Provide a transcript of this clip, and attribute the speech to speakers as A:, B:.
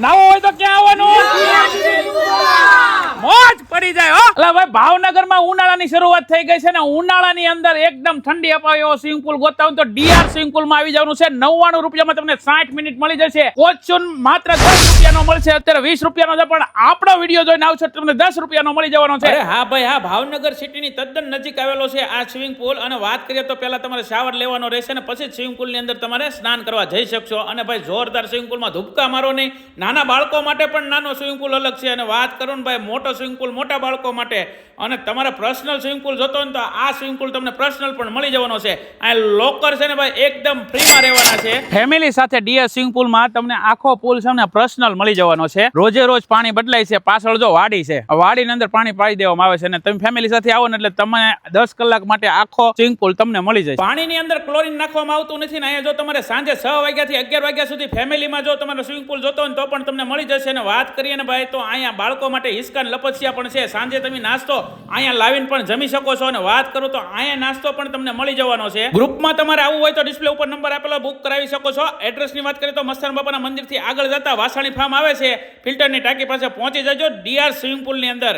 A: નાવો હોય તો ક્યાં આવવાનું? મોજ પડી જાય હો. એટલે ભાઈ ભાવનગરમાં ઉનાળાની શરૂઆત થઈ ગઈ છે ને ઉનાળાની અંદર એકદમ ઠંડી અપાવે એવો સ્વિમિંગ પુલ ગોતતા હોય તો ડીઆર સ્વિમિંગ પુલ માં આવી જવાનું છે. 99 રૂપિયામાં તમને 60 મિનિટ મળી જશે. કોચુન માત્ર 10 રૂપિયાનો મળશે, અત્યારે 20 રૂપિયાનો છે, પણ આપણો વિડીયો જોઈને આવશો તમને 10 રૂપિયાનો મળી જવાનો છે. અરે હા ભાઈ હા, ભાવનગર સિટીની તદ્દન નજીક આવેલો છે આ સ્વિમિંગ પુલ. અને વાત કરીએ તો પહેલા તમારે શાવર લેવાનો રહેશે ને પછી સ્વિમિંગ પુલ ની અંદર તમારે સ્નાન કરવા જઈ શકશો. અને ભાઈ જોરદાર સ્વિમિંગ પુલમાં ધુબકા મારો નહીં. નાના બાળકો માટે પણ નાનો સ્વિમિંગ પુલ અલગ છે. અને વાત કરું ને ભાઈ મોટો સ્વિમિંગ પુલ મોટા બાળકો માટે, અને તમારે પર્સનલ સ્વિમિંગ પુલ જોતો ને તો આ સ્વિમિંગ પુલ તમને પર્સનલ પણ મળી જવાનો છે. આ લોકર છે ને ભાઈ એકદમ ફ્રીમાં રહેવાના છે. ફેમિલી સાથે ડીઆર સ્વિમિંગ પુલમાં તમને આખો પુલ છે ને પર્સનલ મળી જવાનો છે. રોજે રોજ પાણી બદલાય છે. પાછળ જો વાડી છે, વાડીની અંદર પાણી પાડી દેવામાં આવે છે. અને તમે ફેમિલી સાથે આવો ને એટલે તમને 10 કલાક માટે આખો સ્વિમિંગ પુલ તમને મળી જાય. પાણીની અંદર ક્લોરીન નાખવામાં આવતું નથી ને અહીંયા જો તમારે સાંજે 6 વાગ્યાથી 11 વાગ્યા સુધી ફેમિલીમાં જો તમારે સ્વિમિંગ પુલ જોતો હોય તો પણ તમને મળી જશે. અને વાત કરીએ ને ભાઈ તો અહીંયા બાળકો માટે હિસકા લપસિયા પણ છે. સાંજે તમે નાસ્તો અહીંયા લાવીને પણ જમી શકો છો. અને વાત કરું તો અહીંયા નાસ્તો પણ તમને મળી જવાનો છે. ગ્રુપમાં તમારે આવવું હોય તો ડિસ્પ્લે ઉપર નંબર આપેલો બુક કરાવી શકો છો. એડ્રેસની વાત કરીએ તો મસ્તાન બાપાના મંદિરથી આગળ જતા વાસાણી ફાર્મ આવે છે, ફિલ્ટરની ટાંકી પાસે પહોંચી જજો ડીઆર સ્વિમિંગ પુલની અંદર.